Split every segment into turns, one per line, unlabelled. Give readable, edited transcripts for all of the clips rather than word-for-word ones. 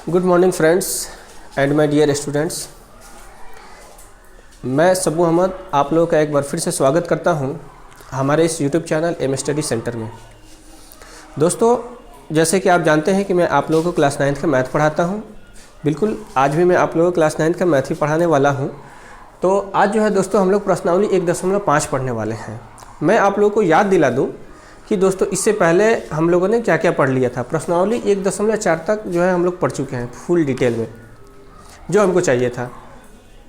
Good morning friends and my dear students. मैं सबू अहमद आप लोगों का एक बार फिर से स्वागत करता हूं हमारे इस YouTube channel M study centre में। दोस्तों, जैसे कि आप जानते हैं कि मैं आप लोगों को क्लास 9th का मैथ पढ़ाता हूं। बिल्कुल, आज भी मैं आप लोगों को क्लास 9th का मैथ ही पढ़ाने वाला हूं। तो आज जो है दोस्तों, हम लोग प्रश्नावली 1.5 पढ़ने वाले हैं। मैं आप लोगों को याद दिला दूँ कि दोस्तों, इससे पहले हम लोगों ने क्या क्या पढ़ लिया था। प्रश्नावली 1.4 तक जो है हम लोग पढ़ चुके हैं फुल डिटेल में, जो हमको चाहिए था।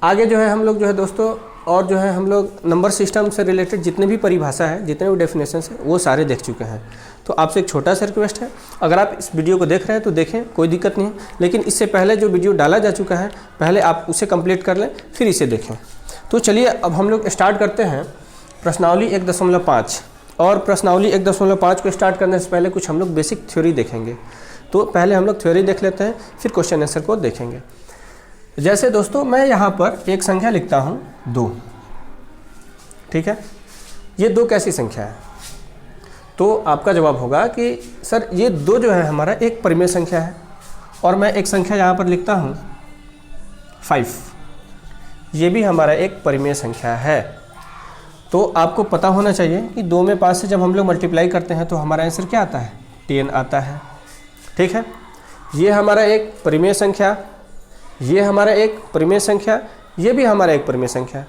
आगे जो है हम लोग जो है दोस्तों, और जो है हम लोग नंबर सिस्टम से रिलेटेड जितने भी परिभाषा है, जितने भी डेफिनेशन है, वो सारे देख चुके हैं। तो आपसे एक छोटा सा रिक्वेस्ट है, अगर आप इस वीडियो को देख रहे हैं तो देखें, कोई दिक्कत नहीं है। लेकिन इससे पहले जो वीडियो डाला जा चुका है, पहले आप उसे कंप्लीट कर लें, फिर इसे देखें। तो चलिए अब हम लोग स्टार्ट करते हैं प्रश्नावली 1.5। और प्रश्नावली 1.5 को स्टार्ट करने से पहले कुछ हम लोग बेसिक थ्योरी देखेंगे। तो पहले हम लोग थ्योरी देख लेते हैं, फिर क्वेश्चन आंसर को देखेंगे। जैसे दोस्तों, मैं यहाँ पर एक संख्या लिखता हूँ 2, ठीक है। ये 2 कैसी संख्या है? तो आपका जवाब होगा कि सर ये 2 जो है हमारा एक परिमेय संख्या है। और मैं एक संख्या यहाँ पर लिखता हूँ 5, ये भी हमारा एक परिमेय संख्या है। तो आपको पता होना चाहिए कि 2 में 5 से जब हम लोग मल्टीप्लाई करते हैं तो हमारा आंसर क्या आता है? 10 आता है, ठीक है। ये हमारा एक परिमेय संख्या, ये हमारा एक परिमेय संख्या, ये भी हमारा एक परिमेय संख्या है।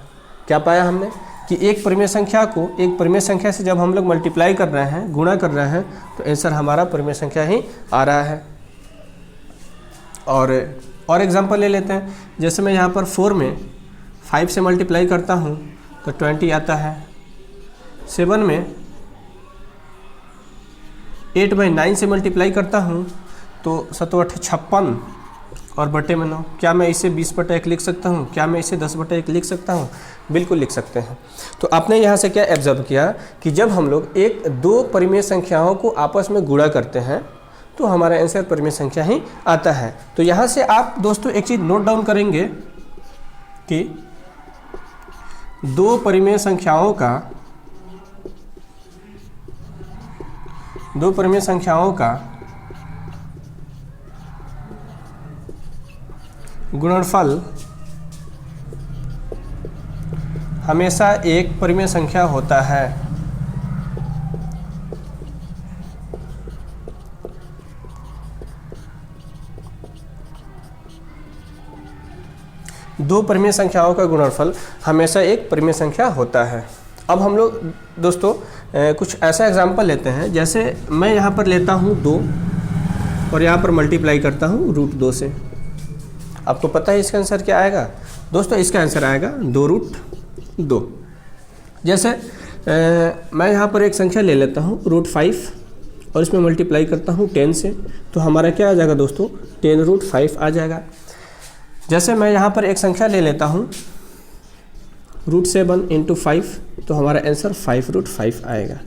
क्या पाया हमने कि एक परिमेय संख्या को एक परिमेय संख्या से जब हम लोग मल्टीप्लाई कर रहे हैं, गुणा कर रहे हैं, तो आंसर हमारा परिमेय संख्या ही आ रहा है। और एग्जाम्पल ले लेते हैं। जैसे मैं यहाँ पर 4 में 5 से मल्टीप्लाई करता हूँ तो 20 आता है। 7 में 8/9 से मल्टीप्लाई करता हूँ तो 7×8 56 और बटे में 9। क्या मैं इसे 20/1 लिख सकता हूँ? क्या मैं इसे 10/1 लिख सकता हूँ? बिल्कुल लिख सकते हैं। तो आपने यहाँ से क्या ऑब्जर्व किया कि जब हम लोग 1-2 परिमेय संख्याओं को आपस में गुणा करते हैं तो हमारा आंसर परिमेय संख्या ही आता है। तो यहाँ से आप दोस्तों एक चीज़ नोट डाउन करेंगे कि 2 परिमेय संख्याओं का गुणनफल हमेशा एक परिमेय संख्या होता है। दो परिमेय संख्याओं का गुणनफल हमेशा एक परिमेय संख्या होता है। अब हम लोग दोस्तों कुछ ऐसा एग्जाम्पल लेते हैं। जैसे मैं यहाँ पर लेता हूँ 2 और यहाँ पर मल्टीप्लाई करता हूँ √2 से। आपको पता है इसका आंसर क्या आएगा? दोस्तों, इसका आंसर आएगा 2√2। जैसे मैं यहाँ पर एक संख्या ले लेता हूँ √5 और इसमें मल्टीप्लाई करता हूँ 10 से, तो हमारा क्या आ जाएगा दोस्तों? 10√5 आ जाएगा। जैसे मैं यहाँ पर एक संख्या ले लेता हूँ √7 × 5, तो हमारा आंसर 5√5 आएगा।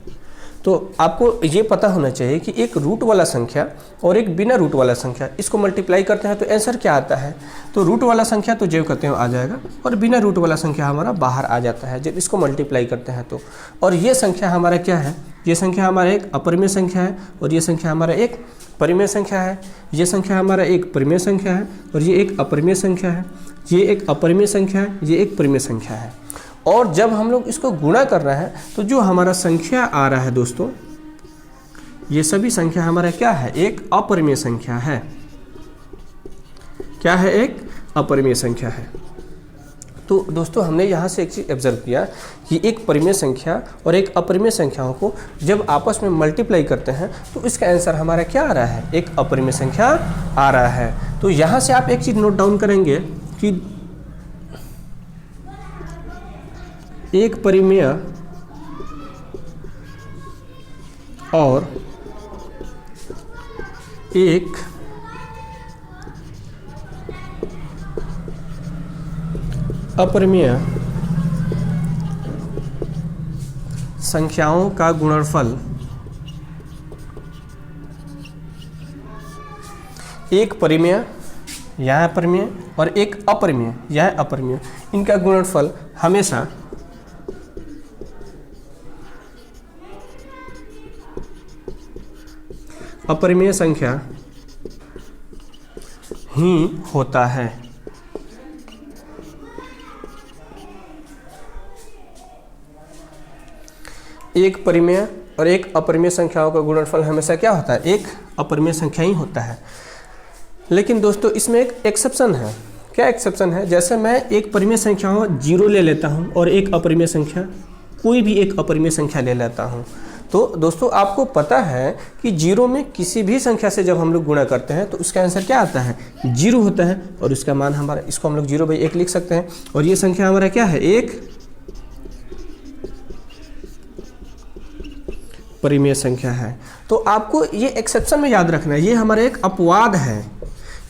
तो आपको ये पता होना चाहिए कि एक रूट वाला संख्या और एक बिना रूट वाला संख्या, इसको मल्टीप्लाई करते हैं तो आंसर क्या आता है? तो रूट वाला संख्या तो जो कहते हैं आ जाएगा, और बिना रूट वाला संख्या हमारा बाहर आ जाता है जब इसको मल्टीप्लाई करते हैं तो। और ये संख्या हमारा क्या है? ये संख्या हमारा एक अपरिमेय संख्या है और ये संख्या हमारा एक परिमेय संख्या है। ये संख्या हमारा एक परिमेय संख्या है और ये एक अपरिमेय संख्या है। ये एक अपरिमेय संख्या है, ये एक परिमेय संख्या है। और जब हम लोग इसको गुणा कर रहे हैं तो जो हमारा संख्या आ रहा है दोस्तों, ये सभी संख्या हमारा क्या है? एक अपरिमेय संख्या है। क्या है? एक अपरिमेय संख्या है। तो दोस्तों, हमने यहाँ से एक चीज़ ऑब्जर्व किया कि एक परिमेय संख्या और एक अपरिमेय संख्याओं को जब आपस में मल्टीप्लाई करते हैं तो इसका आंसर हमारा क्या आ रहा है? एक अपरिमेय संख्या आ रहा है। तो यहाँ से आप एक चीज़ नोट डाउन करेंगे कि एक परिमेय और एक अपरिमेय संख्याओं का गुणनफल एक परिमेय, यह परिमेय, और एक अपरिमेय, यह अपरिमेय, इनका गुणनफल हमेशा अपरिमेय संख्या ही होता है। एक परिमेय और एक अपरिमेय संख्याओं का गुणनफल हमेशा क्या होता है? एक अपरिमेय संख्या ही होता है। लेकिन दोस्तों इसमें एक एक्सेप्शन है। क्या एक्सेप्शन है? जैसे मैं एक परिमेय संख्या 0 ले लेता हूँ और एक अपरिमेय संख्या, कोई भी एक अपरिमेय संख्या ले लेता हूँ, तो दोस्तों आपको पता है कि 0 में किसी भी संख्या से जब हम लोग गुणा करते हैं तो उसका आंसर क्या आता है? 0 होता है। और उसका मान हमारा, इसको हम लोग 0/1 लिख सकते हैं। और ये संख्या हमारा क्या है? एक परिमेय संख्या है। तो आपको ये एक्सेप्शन में याद रखना है, ये हमारा एक अपवाद है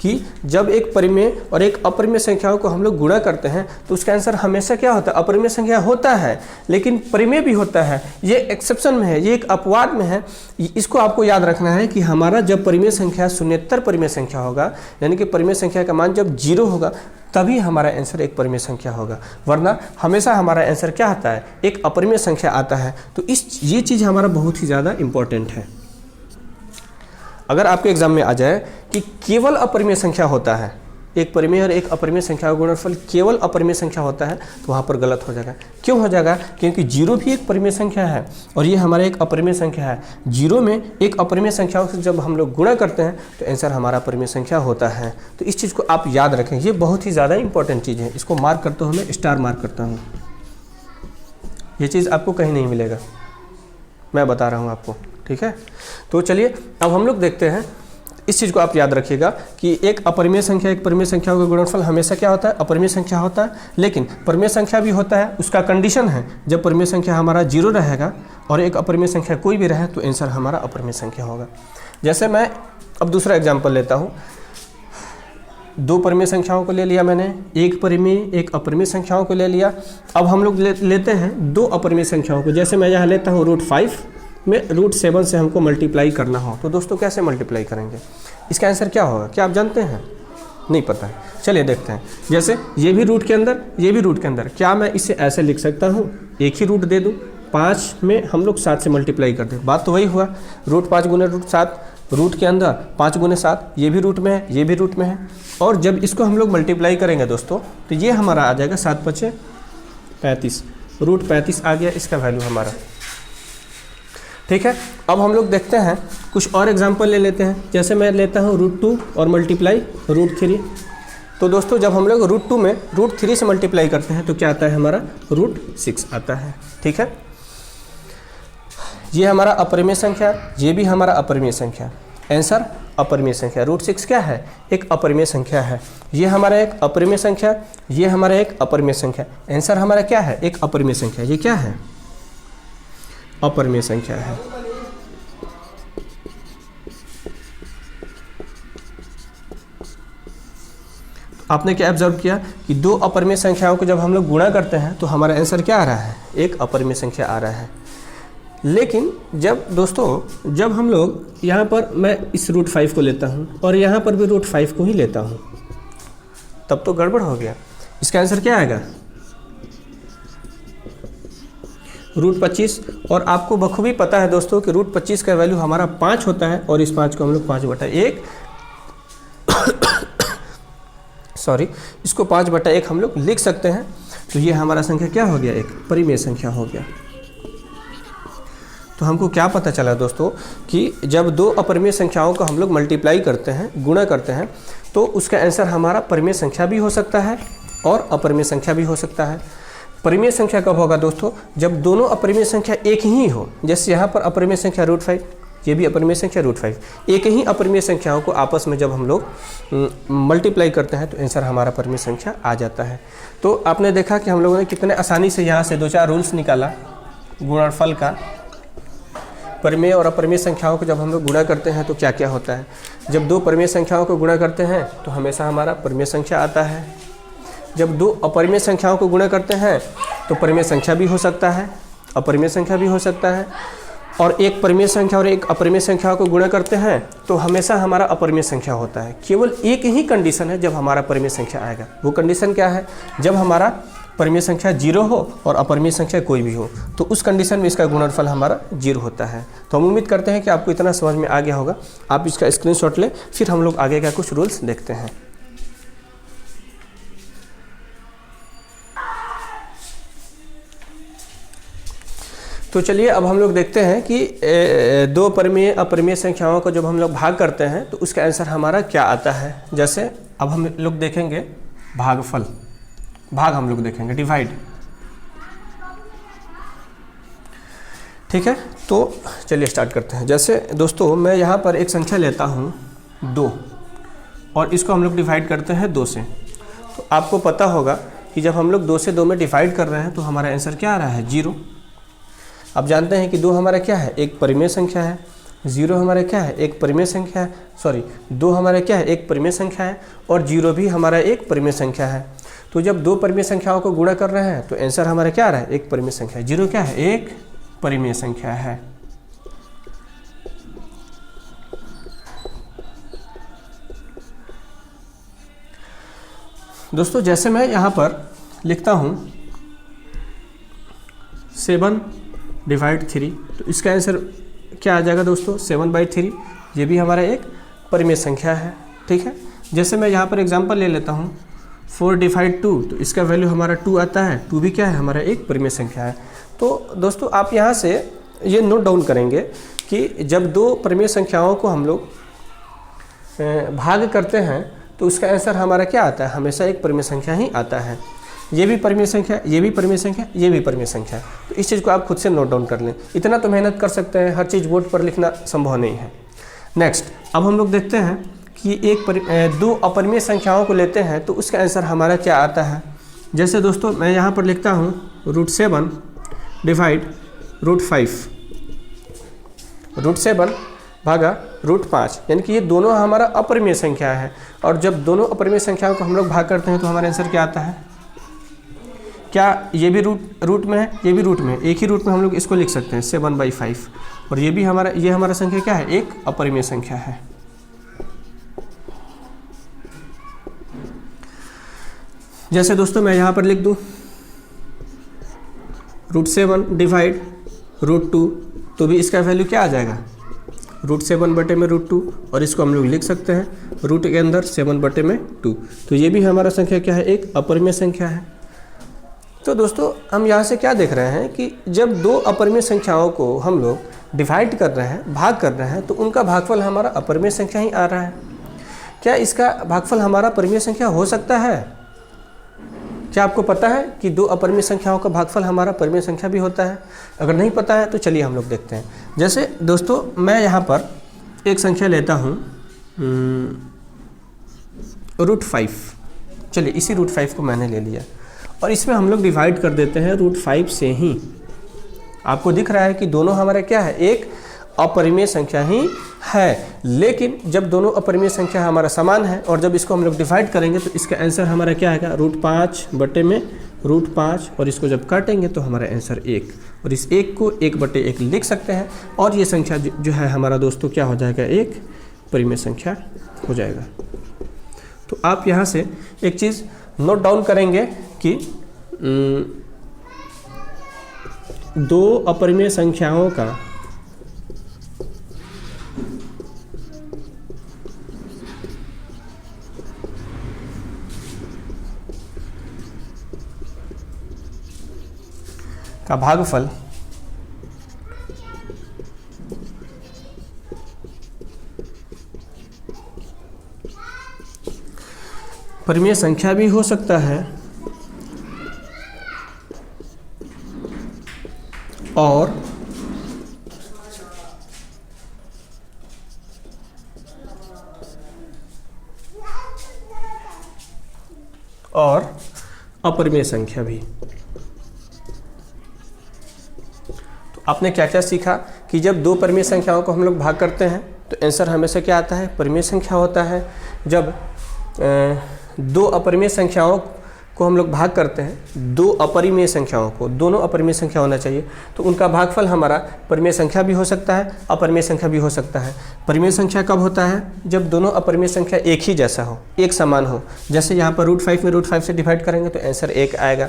कि जब एक परिमेय और एक अपरिमेय संख्याओं को हम लोग गुणा करते हैं तो उसका आंसर हमेशा क्या होता है? अपरिमेय संख्या होता है, लेकिन परिमेय भी होता है। ये एक्सेप्शन में है, ये एक अपवाद में है। इसको आपको याद रखना है कि हमारा जब परिमेय संख्या शून्येतर परिमेय संख्या होगा, यानी कि परिमेय संख्या का मान जब 0 होगा, तभी हमारा आंसर एक परिमेय संख्या होगा, वरना हमेशा हमारा आंसर क्या आता है? एक अपरिमेय संख्या आता है। तो ये चीज़ हमारा बहुत ही ज़्यादा इम्पोर्टेंट है। अगर आपके एग्जाम में आ जाए कि केवल अपरिमेय संख्या होता है, एक परिमेय और एक अपरिमेय संख्या का गुणनफल केवल अपरिमेय संख्या होता है, तो वहाँ पर गलत हो जाएगा। क्यों हो जाएगा? क्योंकि 0 भी एक परिमेय संख्या है और ये हमारा एक अपरिमेय संख्या है। 0 में एक अपरिमेय संख्याओं से जब हम लोग गुणा करते हैं तो आंसर हमारा परिमेय संख्या होता है। तो इस चीज़ को आप याद रखें, ये बहुत ही ज़्यादा इंपॉर्टेंट चीज़ है। इसको मार्क करता हूँ मैं, स्टार मार्क करता हूँ। ये चीज़ आपको कहीं नहीं मिलेगा, मैं बता रहा हूँ आपको, ठीक है। तो चलिए अब हम लोग देखते हैं, इस चीज़ को आप याद रखिएगा कि एक अपरिमेय संख्या एक परिमेय संख्याओं का गुणनफल हमेशा क्या होता है? अपरिमेय संख्या होता है। लेकिन परिमेय संख्या भी होता है, उसका कंडीशन है जब परिमेय संख्या हमारा 0 रहेगा और एक अपरिमेय संख्या कोई भी रहे तो आंसर हमारा अपरिमेय संख्या होगा। जैसे मैं अब दूसरा एग्जाम्पल लेता हूँ। 2 परिमेय संख्याओं को ले लिया मैंने, एक परिमेय एक अपरिमेय संख्याओं को ले लिया। अब हम लोग लेते हैं 2 अपरिमेय संख्याओं को। जैसे मैं यहाँ लेता हूँ √5 में √7 से हमको मल्टीप्लाई करना हो, तो दोस्तों कैसे मल्टीप्लाई करेंगे? इसका आंसर क्या होगा? क्या आप जानते हैं? नहीं पता है। चलिए देखते हैं। जैसे ये भी रूट के अंदर, ये भी रूट के अंदर, क्या मैं इसे ऐसे लिख सकता हूँ? एक ही रूट दे दूँ, 5 में हम लोग 7 से मल्टीप्लाई कर दें, बात तो वही हुआ। √5 गुने √7, रूट के अंदर 5 गुने 7, ये भी रूट में है, ये भी रूट में है। और जब इसको हम लोग मल्टीप्लाई करेंगे दोस्तों, तो ये हमारा आ जाएगा 7 × 5 = 35, √35 आ गया इसका वैल्यू हमारा, ठीक है। अब हम लोग देखते हैं, कुछ और एग्जांपल ले लेते हैं। जैसे मैं लेता हूँ √2 और मल्टीप्लाई √3। तो दोस्तों जब हम लोग √2 में √3 से मल्टीप्लाई करते हैं तो क्या आता है? हमारा √6 आता है, ठीक है। ये हमारा अपरिमेय संख्या, ये भी हमारा अपरिमेय संख्या, आंसर अपरिमेय संख्या। √6 क्या है? एक अपरिमेय संख्या है। ये हमारा एक अपरिमेय संख्या, ये हमारा एक अपरिमेय संख्या, आंसर हमारा क्या है? एक अपरिमेय संख्या। ये क्या है? अपरिमेय संख्या है। आपने क्या ऑब्जर्व किया कि 2 अपरिमेय संख्याओं को जब हम लोग गुणा करते हैं तो हमारा आंसर क्या आ रहा है? एक अपरिमेय संख्या आ रहा है। लेकिन जब दोस्तों जब हम लोग यहाँ पर, मैं इस √5 को लेता हूँ और यहाँ पर भी √5 को ही लेता हूँ, तब तो गड़बड़ हो गया। इसका आंसर क्या आएगा? √25। और आपको बखूबी पता है दोस्तों कि √25 का वैल्यू हमारा 5 होता है और इस 5 को हम लोग 5/1 सॉरी, इसको 5/1 हम लोग लिख सकते हैं। तो ये हमारा संख्या क्या हो गया? एक परिमेय संख्या हो गया। तो हमको क्या पता चला दोस्तों कि जब 2 अपरिमेय संख्याओं को हम लोग मल्टीप्लाई करते हैं, गुणा करते हैं, तो उसका आंसर हमारा परिमेय संख्या भी हो सकता है और अपरिमेय संख्या भी हो सकता है। परिमेय संख्या कब होगा दोस्तों? जब दोनों अपरिमेय संख्या एक ही हो। जैसे यहाँ पर अपरिमेय संख्या √5, ये भी अपरिमेय संख्या √5, एक ही अपरिमेय संख्याओं को आपस में जब हम लोग मल्टीप्लाई करते हैं तो आंसर हमारा परिमेय संख्या आ जाता है। तो आपने देखा कि हम लोगों ने कितने आसानी से यहाँ से 2-4 रूल्स निकाला गुणनफल का। परिमेय और अपरिमेय संख्याओं को जब हम लोग गुणा करते हैं तो क्या क्या होता है? जब 2 परिमेय संख्याओं को गुणा करते हैं तो हमेशा हमारा परिमेय संख्या आता है। जब 2 अपरिमेय संख्याओं को गुणा करते हैं तो परिमेय संख्या भी हो सकता है, अपरिमेय संख्या भी हो सकता है। और एक परिमेय संख्या और एक अपरिमेय संख्या को गुणा करते हैं तो हमेशा हमारा अपरिमेय संख्या होता है। केवल एक ही कंडीशन है जब हमारा परिमेय संख्या आएगा। वो कंडीशन क्या है? जब हमारा परिमेय संख्या 0 हो और अपरिमेय संख्या कोई भी हो, तो उस कंडीशन में इसका गुणनफल हमारा 0 होता है। तो हम उम्मीद करते हैं कि आपको इतना समझ में आ गया होगा। आप इसका स्क्रीनशॉट लें, फिर हम लोग आगे का कुछ रूल्स देखते हैं। तो चलिए अब हम लोग देखते हैं कि दो परिमेय अपरिमेय संख्याओं को जब हम लोग भाग करते हैं तो उसका आंसर हमारा क्या आता है। जैसे अब हम लोग देखेंगे भागफल, भाग हम लोग देखेंगे, डिवाइड। ठीक है, तो चलिए स्टार्ट करते हैं। जैसे दोस्तों मैं यहाँ पर एक संख्या लेता हूँ 2 और इसको हम लोग डिवाइड करते हैं 2 से। तो आपको पता होगा कि जब हम लोग 2 से 2 में डिवाइड कर रहे हैं तो हमारा आंसर क्या आ रहा है, 0। अब जानते हैं कि 2 हमारा क्या है, एक परिमेय संख्या है। 0 हमारा क्या है, एक परिमेय संख्या है। सॉरी, 2 हमारा क्या है, एक परिमेय संख्या है और 0 भी हमारा एक परिमेय संख्या है। तो जब 2 परिमेय संख्याओं को गुणा कर रहे हैं तो आंसर हमारा क्या आ रहा है, एक परिमेय संख्या है। 0 क्या है, एक परिमेय संख्या है। दोस्तों जैसे मैं यहाँ पर लिखता हूँ 7 डिवाइड 3, तो इसका आंसर क्या आ जाएगा दोस्तों, 7/3। ये भी हमारा एक परिमेय संख्या है। ठीक है, जैसे मैं यहाँ पर एग्जांपल ले लेता हूँ 4 डिवाइड 2, तो इसका वैल्यू हमारा 2 आता है। 2 भी क्या है, हमारा एक परिमेय संख्या है। तो दोस्तों आप यहाँ से ये नोट डाउन करेंगे कि जब 2 परिमेय संख्याओं को हम लोग भाग करते हैं तो उसका आंसर हमारा क्या आता है, हमेशा एक परिमेय संख्या ही आता है। ये भी परिमेय संख्या, ये भी परिमेय संख्या, ये भी परिमेय संख्या। तो इस चीज़ को आप खुद से नोट डाउन कर लें। इतना तो मेहनत कर सकते हैं, हर चीज़ बोर्ड पर लिखना संभव नहीं है। नेक्स्ट, अब हम लोग देखते हैं कि 2 अपरिमेय संख्याओं को लेते हैं तो उसका आंसर हमारा क्या आता है। जैसे दोस्तों मैं यहाँ पर लिखता हूँ √7 डिवाइड √5, √7 भागा √5, यानी कि ये दोनों हमारा अपरिमेय संख्या है। और जब दोनों अपरिमेय संख्याओं को हम लोग भाग करते हैं तो हमारा आंसर क्या आता है, क्या ये भी रूट में है, ये भी रूट में है, एक ही रूट में हम लोग इसको लिख सकते हैं 7/5। और ये भी हमारा, ये हमारा संख्या क्या है, एक अपरिमेय संख्या है। जैसे दोस्तों मैं यहाँ पर लिख दूँ √7 डिवाइड √2, तो भी इसका वैल्यू क्या आ जाएगा, √7/√2। और इसको हम लोग लिख सकते हैं रूट के अंदर 7/2। तो ये भी हमारा संख्या क्या है, एक अपरिमेय संख्या है। तो दोस्तों हम यहाँ से क्या देख रहे हैं कि जब 2 अपरिमेय संख्याओं को हम लोग डिवाइड कर रहे हैं, भाग कर रहे हैं, तो उनका भागफल हमारा अपरिमेय संख्या ही आ रहा है। क्या इसका भागफल हमारा परिमेय संख्या हो सकता है? क्या आपको पता है कि 2 अपरिमेय संख्याओं का भागफल हमारा परिमेय संख्या भी होता है? अगर नहीं पता है तो चलिए हम लोग देखते हैं। जैसे दोस्तों मैं यहाँ पर एक संख्या लेता हूँ √5। चलिए इसी √5 को मैंने ले लिया और इसमें हम लोग डिवाइड कर देते हैं √5 से ही। आपको दिख रहा है कि दोनों हमारा क्या है, एक अपरिमेय संख्या ही है। लेकिन जब दोनों अपरिमेय संख्या हमारा समान है और जब इसको हम लोग डिवाइड करेंगे तो इसका आंसर हमारा क्या आएगा, √5/√5। और इसको जब काटेंगे तो हमारा आंसर 1, और इस 1 को 1/1 लिख सकते हैं। और ये संख्या जो है हमारा दोस्तों क्या हो जाएगा, एक परिमेय संख्या हो जाएगा। तो आप यहाँ से एक चीज़ नोट डाउन करेंगे कि 2 अपरिमेय संख्याओं का भागफल परिमेय संख्या भी हो सकता है और अपरिमेय संख्या भी। तो आपने क्या क्या सीखा कि जब 2 परिमेय संख्याओं को हम लोग भाग करते हैं तो आंसर हमेशा क्या आता है, परिमेय संख्या होता है। जब 2 अपरिमेय संख्याओं को हम लोग भाग करते हैं, 2 अपरिमेय संख्याओं को, दोनों अपरिमेय संख्या होना चाहिए, तो उनका भागफल हमारा परिमेय संख्या भी हो सकता है, अपरिमेय संख्या भी हो सकता है। परिमेय संख्या कब होता है, जब दोनों अपरिमेय संख्या एक ही जैसा हो, एक समान हो। जैसे यहाँ पर √5 में √5 से डिवाइड करेंगे तो आंसर 1 आएगा।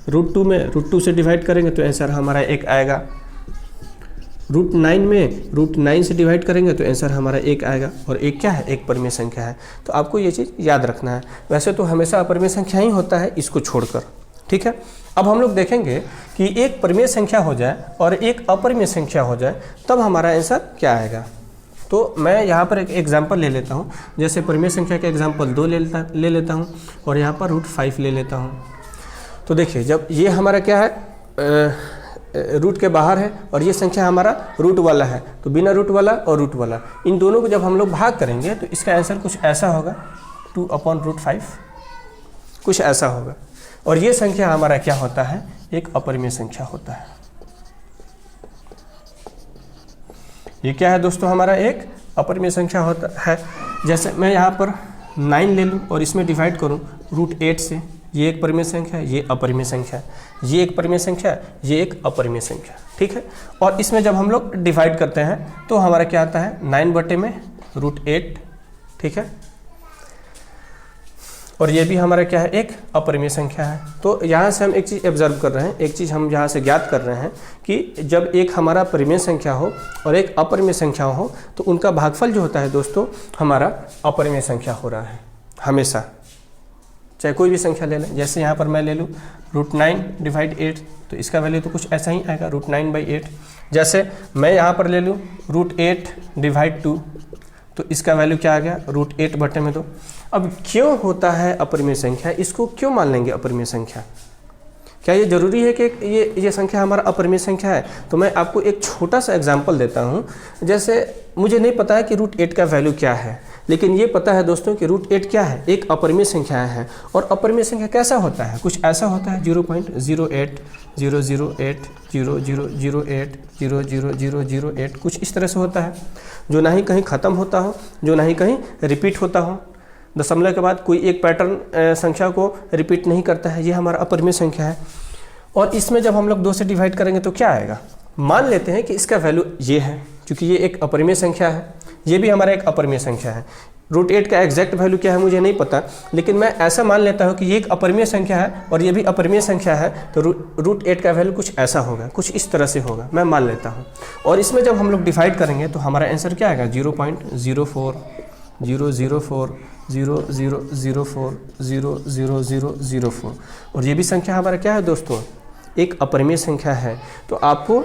√2 में √2 से डिवाइड करेंगे तो आंसर हमारा 1 आएगा। √9 में √9 से डिवाइड करेंगे तो आंसर हमारा 1 आएगा। और 1 क्या है, एक परिमेय संख्या है। तो आपको ये चीज़ याद रखना है। वैसे तो हमेशा अपरिमेय संख्या ही होता है इसको छोड़कर, ठीक है। अब हम लोग देखेंगे कि एक परिमेय संख्या हो जाए और एक अपरिमेय संख्या हो जाए तब हमारा आंसर क्या आएगा। तो मैं यहाँ पर एक एग्जाम्पल ले लेता हूँ, जैसे परिमेय संख्या का एग्जाम्पल 2 ले लेता हूँ और यहाँ पर √5 ले लेता हूँ। तो देखिए, जब ये हमारा क्या है, रूट के बाहर है और ये संख्या हमारा रूट वाला है, तो बिना रूट वाला और रूट वाला इन दोनों को जब हम लोग भाग करेंगे तो इसका आंसर कुछ ऐसा होगा, 2/√5 कुछ ऐसा होगा। और ये संख्या हमारा क्या होता है, एक अपरिमेय संख्या होता है। ये क्या है दोस्तों, हमारा एक अपरिमेय संख्या होता है। जैसे मैं यहाँ पर 9 ले लूँ और इसमें डिवाइड करूँ √8 से, ये एक परिमेय संख्या है, ये अपरिमेय संख्या है, ये एक परिमेय संख्या है, ये एक अपरिमेय संख्या, ठीक है। और इसमें जब हम लोग डिवाइड करते हैं तो हमारा क्या आता है, 9/√8, ठीक है। और ये भी हमारा क्या है, एक अपरिमेय संख्या है। तो यहाँ से हम एक चीज़ ऑब्जर्व कर रहे हैं, एक चीज़ हम यहाँ से ज्ञात कर रहे हैं कि जब एक हमारा परिमेय संख्या हो और एक अपरिमेय संख्या हो तो उनका भागफल जो होता है दोस्तों हमारा अपरिमेय संख्या हो रहा है हमेशा, चाहे कोई भी संख्या ले लें। जैसे यहाँ पर मैं ले लूँ √9/8 तो इसका वैल्यू तो कुछ ऐसा ही आएगा, √9/8। जैसे मैं यहाँ पर ले लूँ √8/2 तो इसका वैल्यू क्या आ गया, √8/2। अब क्यों होता है अपरिमेय संख्या, इसको क्यों मान लेंगे अपरिमेय संख्या, क्या ये ज़रूरी है कि ये संख्या हमारा अपरिमेय संख्या है। तो मैं आपको एक छोटा सा एग्जांपल देता हूँ। जैसे मुझे नहीं पता है कि √8 का वैल्यू क्या है, लेकिन ये पता है दोस्तों कि √8 क्या है, एक अपरिमेय संख्या है। और अपरिमेय संख्या कैसा होता है, कुछ ऐसा होता है, 0.08008000008 कुछ इस तरह से होता है, जो ना ही कहीं ख़त्म होता हो, जो ना ही कहीं रिपीट होता हो। दशमलव के बाद कोई एक पैटर्न संख्या को रिपीट नहीं करता है, ये हमारा अपरिमेय संख्या है। और इसमें जब हम लोग 2 से डिवाइड करेंगे तो क्या आएगा, मान लेते हैं कि इसका वैल्यू ये है, क्योंकि ये एक अपरिमेय संख्या है, ये भी हमारा एक अपरिमेय संख्या है। √8 का एग्जैक्ट वैल्यू क्या है मुझे नहीं पता, लेकिन मैं ऐसा मान लेता हूँ कि ये एक अपरिमेय संख्या है और ये भी अपरिमेय संख्या है, तो √8 का वैल्यू कुछ ऐसा होगा, कुछ इस तरह से होगा, मैं मान लेता हूँ। और इसमें जब हम लोग डिवाइड करेंगे तो हमारा आंसर क्या आएगा, 0.0400004000004। और ये भी संख्या हमारा क्या है दोस्तों, एक अपरिमेय संख्या है। तो आपको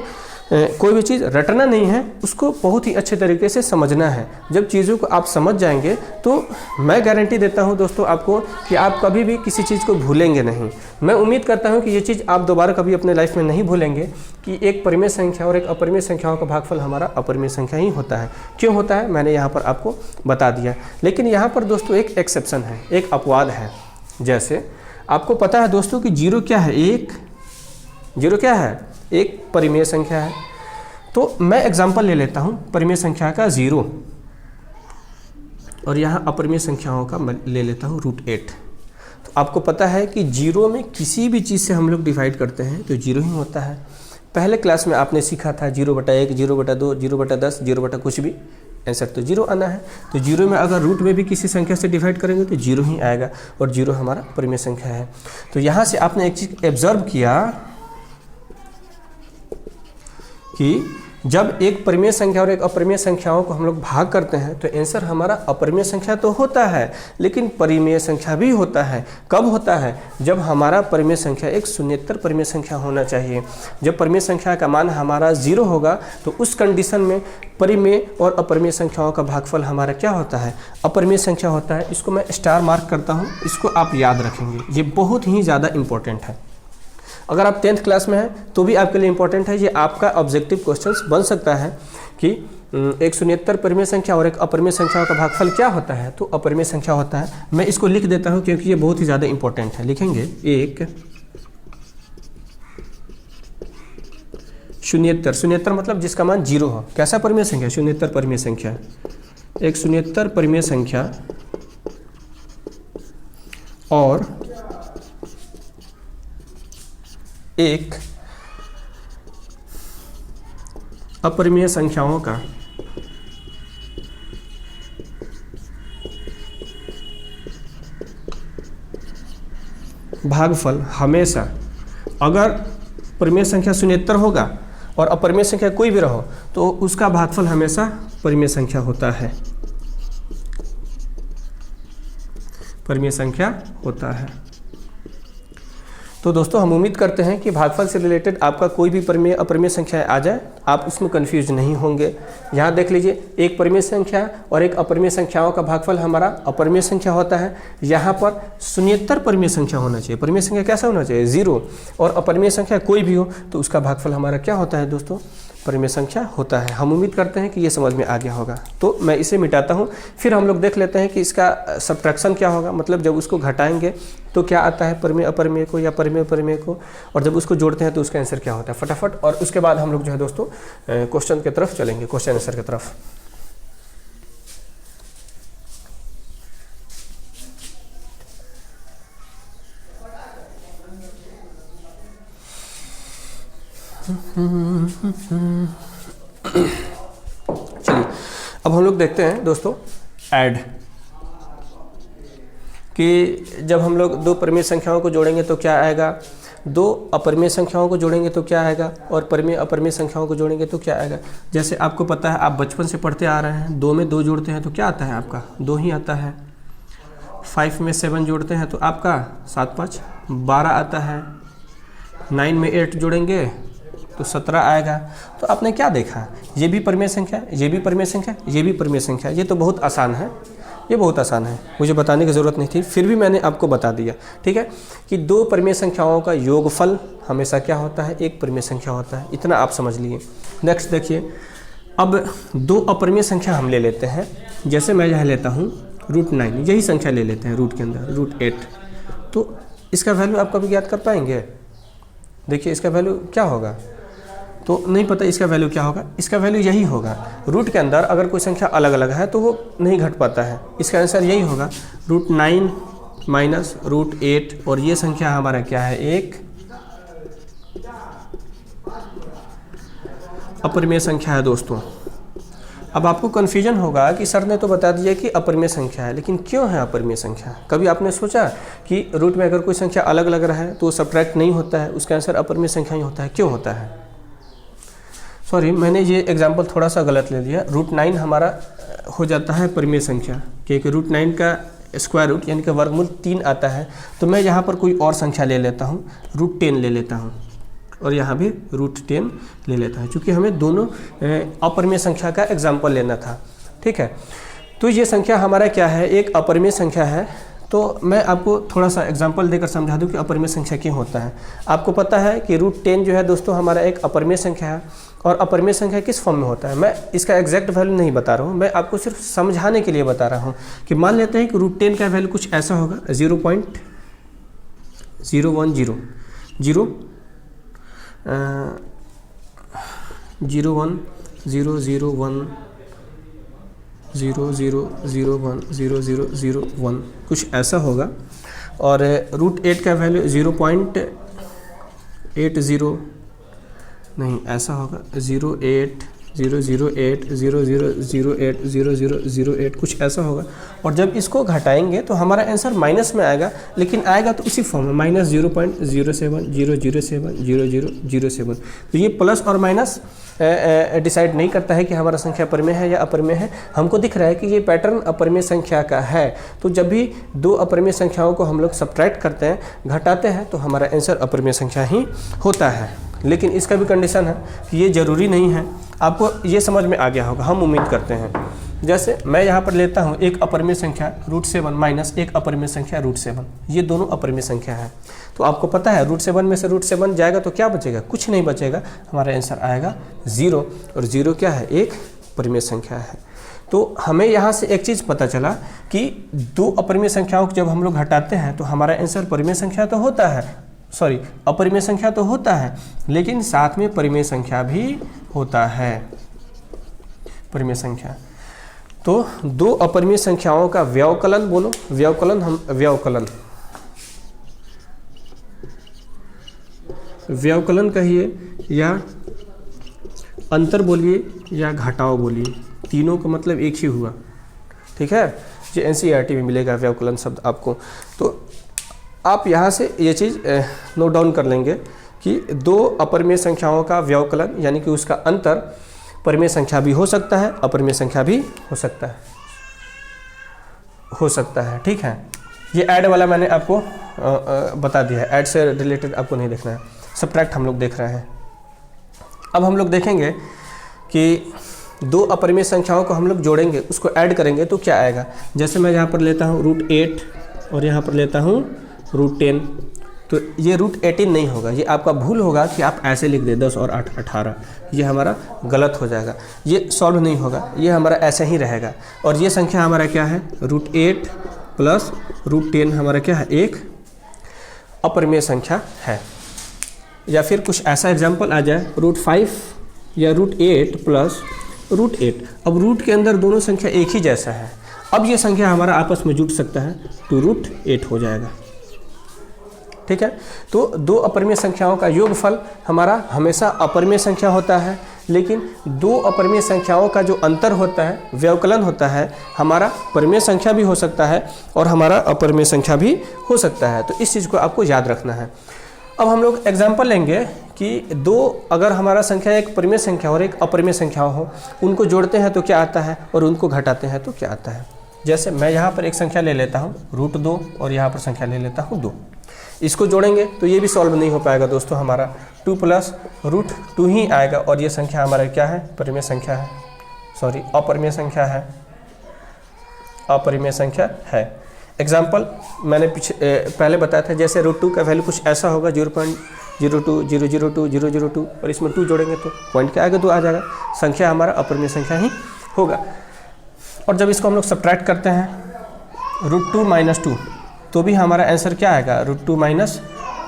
कोई भी चीज़ रटना नहीं है, उसको बहुत ही अच्छे तरीके से समझना है। जब चीज़ों को आप समझ जाएंगे तो मैं गारंटी देता हूं दोस्तों आपको कि आप कभी भी किसी चीज़ को भूलेंगे नहीं। मैं उम्मीद करता हूं कि ये चीज़ आप दोबारा कभी अपने लाइफ में नहीं भूलेंगे कि एक परिमेय संख्या और एक अपरिमेय संख्याओं का भागफल हमारा अपरिमेय संख्या ही होता है। क्यों होता है मैंने यहाँ पर आपको बता दिया, लेकिन यहाँ पर दोस्तों एक एक्सेप्शन है, एक अपवाद है। जैसे आपको पता है दोस्तों कि जीरो क्या है, जीरो क्या है, एक परिमेय संख्या है। तो मैं एग्जांपल ले लेता हूँ परिमेय संख्या का 0 और यहाँ अपरिमेय संख्याओं का मैं ले लेता हूँ √8। तो आपको पता है कि 0 में किसी भी चीज़ से हम लोग डिवाइड करते हैं तो 0 ही होता है। पहले क्लास में आपने सीखा था 0/1, 0/2, 0/10, 0/ कुछ भी, आंसर तो 0 आना है। तो 0 में अगर रूट में भी किसी संख्या से डिवाइड करेंगे तो 0 ही आएगा और 0 हमारा परिमेय संख्या है। तो यहाँ से आपने एक चीज़ ऑब्जर्व किया कि जब एक परिमेय संख्या और एक अपरिमेय संख्याओं को हम लोग भाग करते हैं तो आंसर हमारा अपरिमेय संख्या तो होता है, लेकिन परिमेय संख्या भी होता है। कब होता है, जब हमारा परिमेय संख्या एक शून्येतर परिमेय संख्या होना चाहिए। जब परिमेय संख्या का मान हमारा 0 होगा तो उस कंडीशन में परिमेय और अपरिमेय संख्याओं का भागफल हमारा क्या होता है, अपरिमेय संख्या होता है। इसको मैं स्टार मार्क करता हूँ, इसको आप याद रखेंगे, ये बहुत ही ज़्यादा इंपॉर्टेंट है। अगर आप 10th क्लास में हैं तो भी आपके लिए इंपॉर्टेंट है, ये आपका ऑब्जेक्टिव क्वेश्चंस बन सकता है कि एक शून्येतर परिमेय संख्या और एक अपरिमेय संख्याओं का भागफल क्या होता है, तो अपरिमेय संख्या होता है। मैं इसको लिख देता हूं क्योंकि ये बहुत ही ज़्यादा इंपॉर्टेंट है। लिखेंगे एक शून्येतर, शून्येतर मतलब जिसका मान 0 हो। कैसा परिमेय संख्या, शून्येतर परिमेय संख्या। एक शून्येतर परिमेय संख्या और एक अपरिमेय संख्याओं का भागफल हमेशा, अगर परिमेय संख्या शून्येतर होगा और अपरिमेय संख्या कोई भी रहो तो उसका भागफल हमेशा परिमेय संख्या होता है, परिमेय संख्या होता है। तो दोस्तों हम उम्मीद करते हैं कि भागफल से रिलेटेड आपका कोई भी परिमेय अपरिमेय संख्या आ जाए आप उसमें कंफ्यूज नहीं होंगे। यहाँ देख लीजिए, एक परिमेय संख्या और एक अपरिमेय संख्याओं का भागफल हमारा अपरिमेय संख्या होता है। यहाँ पर शून्येतर परिमेय संख्या होना चाहिए। परिमेय संख्या कैसा होना चाहिए? 0। और अपरिमेय संख्या कोई भी हो तो उसका भागफल हमारा क्या होता है दोस्तों? परिमेय संख्या होता है। हम उम्मीद करते हैं कि ये समझ में आ गया होगा। तो मैं इसे मिटाता हूँ, फिर हम लोग देख लेते हैं कि इसका सब्ट्रैक्शन क्या होगा, मतलब जब उसको घटाएंगे तो क्या आता है परिमेय अपरिमेय को या परिमेय परिमेय को, और जब उसको जोड़ते हैं तो उसका आंसर क्या होता है फटाफट। और उसके बाद हम लोग जो है दोस्तों क्वेश्चन की तरफ चलेंगे, क्वेश्चन आंसर की तरफ। चलिए अब हम लोग देखते हैं दोस्तों ऐड, कि जब हम लोग दो परिमेय संख्याओं को जोड़ेंगे तो क्या आएगा, दो अपरिमेय संख्याओं को जोड़ेंगे तो क्या आएगा, और परिमेय अपरिमेय संख्याओं को जोड़ेंगे तो क्या आएगा। जैसे आपको पता है, आप बचपन से पढ़ते आ रहे हैं, 2 में 2 जोड़ते हैं तो क्या आता है आपका 2 ही आता है। 5 में 7 जोड़ते हैं तो आपका 7 5 12 आता है। 9 में 8 जोड़ेंगे तो 17 आएगा। तो आपने क्या देखा, ये भी परिमेय संख्या, ये भी परिमेय संख्या, ये भी परिमेय संख्या। ये तो बहुत आसान है, ये बहुत आसान है, मुझे बताने की ज़रूरत नहीं थी, फिर भी मैंने आपको बता दिया। ठीक है, कि दो परिमेय संख्याओं का योगफल हमेशा क्या होता है, एक परिमेय संख्या होता है। इतना आप समझ लिए। नेक्स्ट देखिए, अब दो अपरिमेय संख्या हम ले लेते हैं। जैसे मैं यहाँ लेता हूँ √9, यही संख्या ले लेते हैं रूट के अंदर, √8। तो इसका वैल्यू आप कभी ज्ञात कर पाएंगे? देखिए इसका वैल्यू क्या होगा, तो नहीं पता इसका वैल्यू क्या होगा। इसका वैल्यू यही होगा, रूट के अंदर अगर कोई संख्या अलग अलग है तो वो नहीं घट पाता है। इसका आंसर यही होगा, √9 माइनस √8, और ये संख्या हमारा क्या है, एक अपरिमेय संख्या है दोस्तों। अब आपको कन्फ्यूजन होगा कि सर ने तो बता दिया कि अपरिमेय संख्या है, लेकिन क्यों है अपरिमेय संख्या? कभी आपने सोचा कि रूट में अगर कोई संख्या अलग अलग रहे तो वो सब्ट्रैक्ट नहीं होता है, उसका आंसर अपरिमेय संख्या ही होता है? क्यों होता है? सॉरी, मैंने ये एग्जाम्पल थोड़ा सा गलत ले लिया। √9 हमारा हो जाता है परिमेय संख्या, क्योंकि √9 का स्क्वायर रूट यानी कि वर्गमूल 3 आता है। तो मैं यहाँ पर कोई और संख्या ले लेता हूँ, √10 ले लेता हूँ, और यहाँ भी √10 ले लेता हूँ, क्योंकि हमें दोनों अपरिमेय संख्या का एग्जाम्पल लेना था। ठीक है, तो ये संख्या हमारा क्या है, एक अपरिमेय संख्या है। तो मैं आपको थोड़ा सा एग्जांपल देकर समझा दूं कि अपरिमेय संख्या क्यों होता है। आपको पता है कि √10 जो है दोस्तों हमारा एक अपरिमेय संख्या है, और अपरिमेय संख्या किस फॉर्म में होता है, मैं इसका एग्जैक्ट वैल्यू नहीं बता रहा हूँ, मैं आपको सिर्फ समझाने के लिए बता रहा हूँ। कि मान लेते हैं कि √10 का वैल्यू कुछ ऐसा होगा, 0.010 0.001 कुछ ऐसा होगा, और √8 का वैल्यू 0.80 नहीं ऐसा होगा, 0.008 कुछ ऐसा होगा। और जब इसको घटाएंगे तो हमारा आंसर माइनस में आएगा, लेकिन आएगा तो उसी फॉर्म में, -0.07000007। तो ये प्लस और माइनस डिसाइड नहीं करता है कि हमारा संख्या परिमेय है या अपरिमेय है। हमको दिख रहा है कि ये पैटर्न अपरिमेय संख्या का है। तो जब भी दो अपरिमेय संख्याओं को हम लोग सब्ट्रैक्ट करते हैं, घटाते हैं, तो हमारा आंसर अपरिमेय संख्या ही होता है। लेकिन इसका भी कंडीशन है कि ये ज़रूरी नहीं है। आपको ये समझ में आ गया होगा, हम उम्मीद करते हैं। जैसे मैं यहाँ पर लेता हूँ एक अपरिमेय संख्या √7 माइनस एक अपरिमेय संख्या √7, ये दोनों अपरिमेय संख्या है। तो आपको पता है √7 में से √7 जाएगा तो क्या बचेगा, कुछ नहीं बचेगा, हमारा आंसर आएगा 0। और 0 क्या है, एक परिमेय संख्या है। तो हमें यहाँ से एक चीज़ पता चला कि दो अपरिमेय संख्याओं को जब हम लोग घटाते हैं तो हमारा आंसर परिमेय संख्या तो होता है, सॉरी अपरिमेय संख्या तो होता है, लेकिन साथ में परिमेय संख्या भी होता है, परिमेय संख्या। तो दो अपरिमेय संख्याओं का व्यवकलन बोलो, व्यवकलन, हम व्यवकलन कहिए, या अंतर बोलिए, या घटाव बोलिए, तीनों का मतलब एक ही हुआ। ठीक है, जो NCERT में मिलेगा व्यवकलन शब्द आपको। तो आप यहाँ से ये चीज़ नोट डाउन कर लेंगे कि दो अपरिमेय संख्याओं का व्यवकलन यानी कि उसका अंतर परिमेय संख्या भी हो सकता है, अपरिमेय संख्या भी हो सकता है। ठीक है, ये ऐड वाला मैंने आपको बता दिया है, ऐड से रिलेटेड आपको नहीं देखना है, सब्ट्रैक्ट हम लोग देख रहे हैं। अब हम लोग देखेंगे कि दो अपरिमेय संख्याओं को हम लोग जोड़ेंगे, उसको ऐड करेंगे तो क्या आएगा। जैसे मैं यहाँ पर लेता हूँ √8 और यहाँ पर लेता हूँ √10, तो ये √18 नहीं होगा, ये आपका भूल होगा कि आप ऐसे लिख दें 10 और 8 18, ये हमारा गलत हो जाएगा, ये सॉल्व नहीं होगा, ये हमारा ऐसे ही रहेगा। और ये संख्या हमारा क्या है, √8 प्लस √10 हमारा क्या है, एक अपरिमेय संख्या है। या फिर कुछ ऐसा एग्जाम्पल आ जाए √5 या √8 प्लस √8। अब रूट के अंदर दोनों संख्या एक ही जैसा है, अब ये संख्या हमारा आपस में जुड़ सकता है तो √8 हो जाएगा। ठीक है, तो दो अपरिमेय संख्याओं का योगफल हमारा हमेशा अपरिमेय संख्या होता है, लेकिन दो अपरिमेय संख्याओं का जो अंतर होता है, व्यवकलन होता है, हमारा परिमेय संख्या भी हो सकता है और हमारा अपरिमेय संख्या भी हो सकता है। तो इस चीज़ को आपको याद रखना है। अब हम लोग एग्जाम्पल लेंगे कि दो अगर हमारा संख्या एक परिमेय संख्या और एक अपरिमेय संख्या हो, उनको जोड़ते हैं तो क्या आता है और उनको घटाते हैं तो क्या आता है। जैसे मैं यहाँ पर एक संख्या ले लेता हूँ √2 और यहाँ पर संख्या ले लेता हूँ 2, इसको जोड़ेंगे तो ये भी सॉल्व नहीं हो पाएगा दोस्तों, हमारा 2 प्लस √2 ही आएगा और ये संख्या हमारा क्या है, परिमेय संख्या है, सॉरी अपरिमेय संख्या है, अपरिमेय संख्या है। एग्जाम्पल मैंने पहले बताया था, जैसे √2 का वैल्यू कुछ ऐसा होगा 0.02002 और इसमें 2 जोड़ेंगे तो पॉइंट क्या आएगा, 2 आ जाएगा, संख्या हमारा अपरिमेय संख्या ही होगा। और जब इसको हम लोग सब्ट्रैक्ट करते हैं √2 - 2 तो भी हमारा आंसर क्या आएगा, √2 -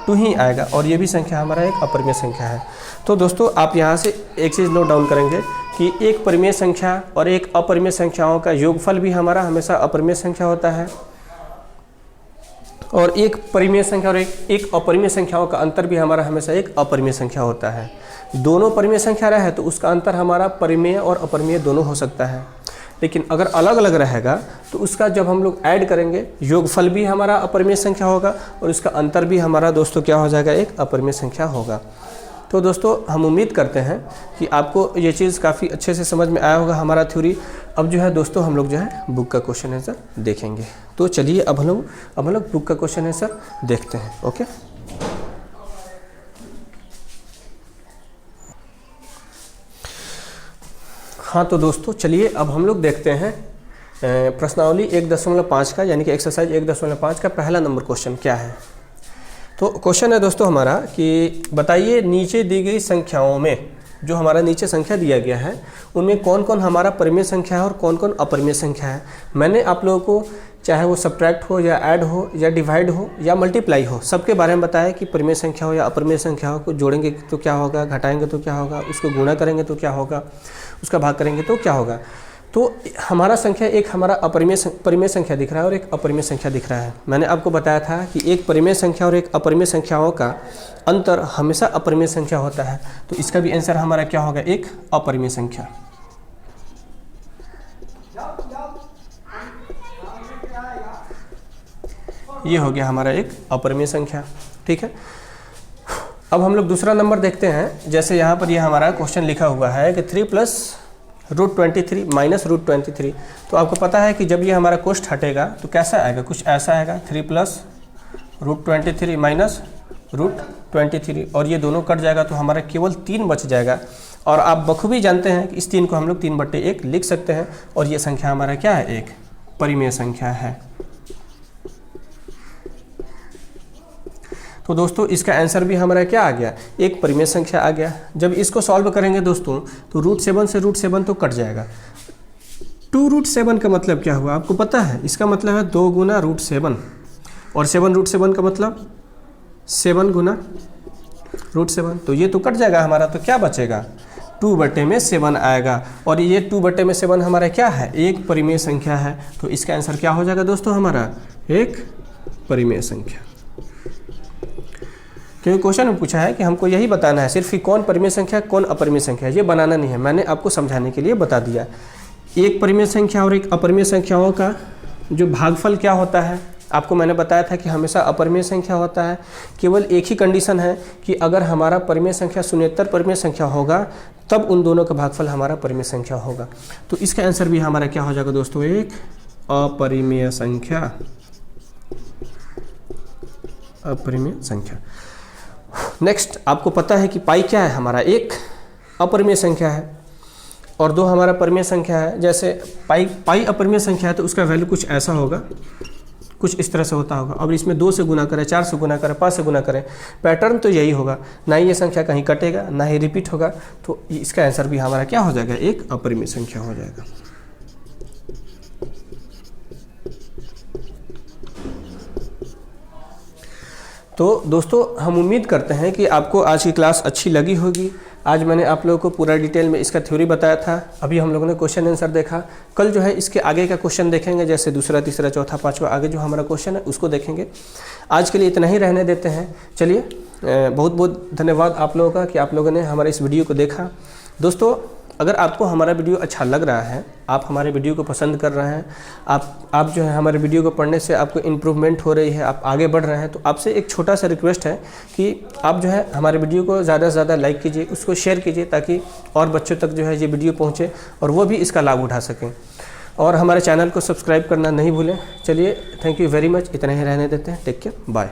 2 ही आएगा और ये भी संख्या हमारा एक अपरिमेय संख्या है। तो दोस्तों आप यहाँ से एक चीज़ नोट डाउन करेंगे कि एक परिमेय संख्या और एक अपरिमेय संख्याओं का योगफल भी हमारा हमेशा अपरिमेय संख्या होता है, और एक परिमेय संख्या और एक अपरिमेय संख्याओं का अंतर भी हमारा हमेशा एक अपरिमेय संख्या होता है। दोनों परिमेय संख्या रहे तो उसका अंतर हमारा परिमेय और अपरिमेय दोनों हो सकता है, लेकिन अगर अलग अलग रहेगा तो उसका जब हम लोग ऐड करेंगे योगफल भी हमारा अपरिमेय संख्या होगा और उसका अंतर भी हमारा दोस्तों क्या हो जाएगा, एक अपरिमेय संख्या होगा। तो दोस्तों हम उम्मीद करते हैं कि आपको ये चीज़ काफ़ी अच्छे से समझ में आया होगा हमारा थ्योरी। अब जो है दोस्तों हम लोग जो है बुक का क्वेश्चन आंसर देखेंगे। तो चलिए अब हम लोग बुक का क्वेश्चन आंसर देखते हैं। ओके, हाँ तो दोस्तों चलिए अब हम लोग देखते हैं प्रश्नावली 1.5 का, यानी कि एक्सरसाइज 1.5 का पहला नंबर क्वेश्चन क्या है। तो क्वेश्चन है दोस्तों हमारा कि बताइए नीचे दी गई संख्याओं में, जो हमारा नीचे संख्या दिया गया है उनमें कौन कौन हमारा परिमेय संख्या है और कौन कौन अपरिमेय संख्या है। मैंने आप लोगों को चाहे वो सब्ट्रैक्ट हो या ऐड हो या डिवाइड हो या मल्टीप्लाई हो, सबके बारे में बताया कि परिमेय संख्या हो या अपरिमेय संख्या हो को जोड़ेंगे तो क्या होगा, घटाएंगे तो क्या होगा, उसको गुणा करेंगे तो क्या होगा, उसका भाग करेंगे तो क्या होगा। तो हमारा संख्या एक हमारा परिमेय संख्या दिख रहा है और एक अपरिमेय संख्या दिख रहा है। मैंने आपको बताया था कि एक परिमेय संख्या और एक अपरिमेय संख्याओं का अंतर हमेशा अपरिमेय संख्या होता है, तो इसका भी आंसर हमारा क्या होगा, एक अपरिमेय संख्या। ये हो गया हमारा एक अपरिमेय संख्या। ठीक है, अब हम लोग दूसरा नंबर देखते हैं। जैसे यहाँ पर ये हमारा क्वेश्चन लिखा हुआ है कि 3 + √23 - √23। तो आपको पता है कि जब ये हमारा कोष्ठ हटेगा तो कैसा आएगा, कुछ ऐसा आएगा 3 + √23 - √23 और ये दोनों कट जाएगा तो हमारा केवल 3 बच जाएगा। और आप बखूबी जानते हैं कि इस 3 को हम लोग 3/1 लिख सकते हैं और ये संख्या हमारा क्या है, एक परिमेय संख्या है। तो दोस्तों इसका आंसर भी हमारा क्या आ गया, एक परिमेय संख्या आ गया। जब इसको सॉल्व करेंगे दोस्तों तो √7 से √7 तो कट जाएगा। 2√7 का मतलब क्या हुआ आपको पता है, इसका मतलब है 2 गुना √7 और 7√7 का मतलब 7 गुना √7, तो ये तो कट जाएगा हमारा, तो क्या बचेगा, 2/7 आएगा। और ये 2/7 हमारा क्या है, एक परिमेय संख्या है। तो इसका आंसर क्या हो जाएगा दोस्तों, हमारा एक परिमेय संख्या। क्योंकि क्वेश्चन में पूछा है कि हमको यही बताना है सिर्फ कि कौन परिमेय संख्या कौन अपरिमेय संख्या है, ये बनाना नहीं है। मैंने आपको समझाने के लिए बता दिया। एक परिमेय संख्या और एक अपरिमेय संख्याओं का जो भागफल क्या होता है, आपको मैंने बताया था कि हमेशा अपरिमेय संख्या होता है। केवल एक ही कंडीशन है कि अगर हमारा परिमेय संख्या शून्येतर परिमेय संख्या होगा तब उन दोनों का भागफल हमारा परिमेय संख्या होगा। तो इसका आंसर भी हमारा क्या हो जाएगा दोस्तों, एक अपरिमेय संख्या। अपरिमेय संख्या। नेक्स्ट, आपको पता है कि पाई क्या है हमारा, एक अपरिमेय संख्या है और 2 हमारा परिमेय संख्या है। जैसे पाई अपरिमेय संख्या है तो उसका वैल्यू कुछ ऐसा होगा, कुछ इस तरह से होता होगा। अब इसमें 2 से गुना करें, 4 से गुना करें, 5 से गुना करें, पैटर्न तो यही होगा, ना ही ये संख्या कहीं कटेगा ना ही रिपीट होगा। तो इसका आंसर भी हमारा क्या हो जाएगा, एक अपरिमेय संख्या हो जाएगा। तो दोस्तों, हम उम्मीद करते हैं कि आपको आज की क्लास अच्छी लगी होगी। आज मैंने आप लोगों को पूरा डिटेल में इसका थ्योरी बताया था। अभी हम लोगों ने क्वेश्चन आंसर देखा। कल जो है इसके आगे का क्वेश्चन देखेंगे, जैसे दूसरा, तीसरा, चौथा, पांचवा, आगे जो हमारा क्वेश्चन है उसको देखेंगे। आज के लिए इतना ही रहने देते हैं। चलिए, बहुत बहुत धन्यवाद आप लोगों का कि आप लोगों ने हमारे इस वीडियो को देखा। दोस्तों, अगर आपको हमारा वीडियो अच्छा लग रहा है, आप हमारे वीडियो को पसंद कर रहे हैं, आप जो है हमारे वीडियो को पढ़ने से आपको इम्प्रूवमेंट हो रही है, आप आगे बढ़ रहे हैं, तो आपसे एक छोटा सा रिक्वेस्ट है कि आप जो है हमारे वीडियो को ज़्यादा से ज़्यादा लाइक कीजिए, उसको शेयर कीजिए, ताकि और बच्चों तक जो है ये वीडियो पहुँचे और वो भी इसका लाभ उठा सकें। और हमारे चैनल को सब्सक्राइब करना नहीं भूलें। चलिए, थैंक यू वेरी मच। इतना ही रहने देते हैं। Take care, bye.